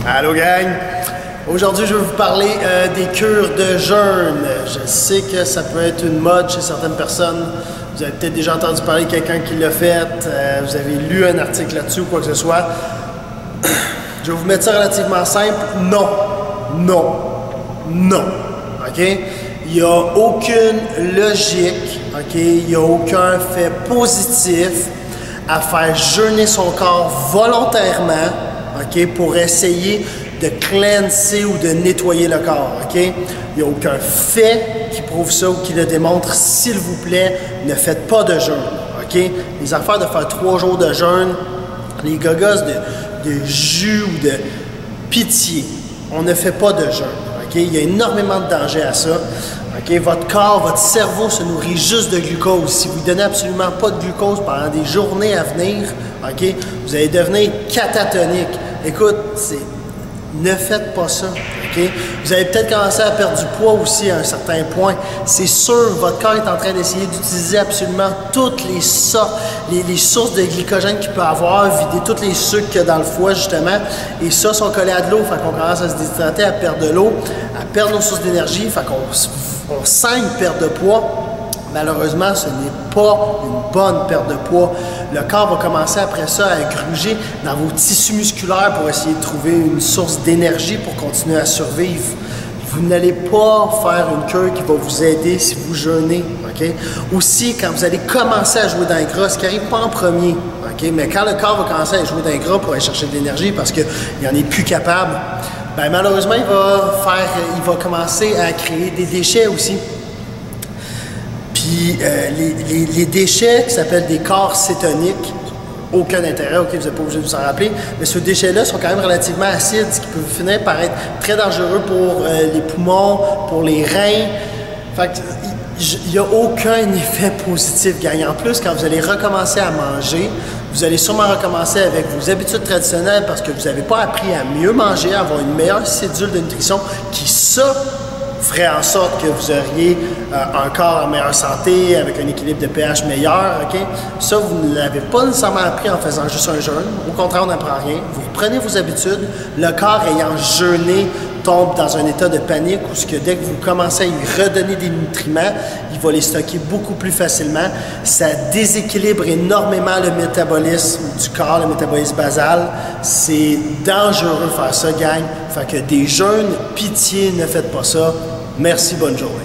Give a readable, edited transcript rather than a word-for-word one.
Allô gang! Aujourd'hui, je vais vous parler des cures de jeûne. Je sais que ça peut être une mode chez certaines personnes. Vous avez peut-être déjà entendu parler de quelqu'un qui l'a fait. Vous avez lu un article là-dessus ou quoi que ce soit. Je vais vous mettre ça relativement simple. Non. Non. Non. OK? Il n'y a aucune logique. OK? Il n'y a aucun fait positif à faire jeûner son corps volontairement. OK? Pour essayer de cleanser ou de nettoyer le corps, OK? Il n'y a aucun fait qui prouve ça ou qui le démontre. S'il vous plaît, ne faites pas de jeûne, OK? Les affaires de faire 3 jours de jeûne, les gogos de jus ou de pitié, on ne fait pas de jeûne, OK? Il y a énormément de danger à ça, OK? Votre corps, votre cerveau se nourrit juste de glucose. Si vous ne donnez absolument pas de glucose pendant des journées à venir, OK? Vous allez devenir catatonique. Écoute, ne faites pas ça, OK? Vous allez peut-être commencer à perdre du poids aussi à un certain point. C'est sûr, votre corps est en train d'essayer d'utiliser absolument toutes les sortes, les sources de glycogène qu'il peut avoir, vider tous les sucres qu'il y a dans le foie, justement. Et ça, sont collés à de l'eau, fait qu'on commence à se déshydrater, à perdre de l'eau, à perdre nos sources d'énergie, fait qu'on sent une perte de poids. Malheureusement, ce n'est pas une bonne perte de poids. Le corps va commencer après ça à gruger dans vos tissus musculaires pour essayer de trouver une source d'énergie pour continuer à survivre. Vous n'allez pas faire une cure qui va vous aider si vous jeûnez, OK? Aussi, quand vous allez commencer à jouer dans le gras, ce qui n'arrive pas en premier, OK? Mais quand le corps va commencer à jouer dans le gras pour aller chercher de l'énergie parce qu'il n'en est plus capable, bien, malheureusement, il va commencer à créer des déchets aussi. Puis les déchets qui s'appellent des corps cétoniques, aucun intérêt, OK, vous n'êtes pas obligé de vous en rappeler, mais ces déchets-là sont quand même relativement acides, ce qui peut finir par être très dangereux pour les poumons, pour les reins. Fait il n'y a aucun effet positif, gang. En plus, quand vous allez recommencer à manger, vous allez sûrement recommencer avec vos habitudes traditionnelles parce que vous n'avez pas appris à mieux manger, à avoir une meilleure cédule de nutrition qui, ça, ferait en sorte que vous auriez un corps en meilleure santé, avec un équilibre de pH meilleur, OK? Ça, vous ne l'avez pas nécessairement appris en faisant juste un jeûne. Au contraire, on n'apprend rien. Vous reprenez vos habitudes. Le corps ayant jeûné tombe dans un état de panique où ce que dès que vous commencez à lui redonner des nutriments, il va les stocker beaucoup plus facilement. Ça déséquilibre énormément le métabolisme du corps, le métabolisme basal. C'est dangereux de faire ça, gang. Fait que des jeûnes, pitié, ne faites pas ça. Merci, bonne journée.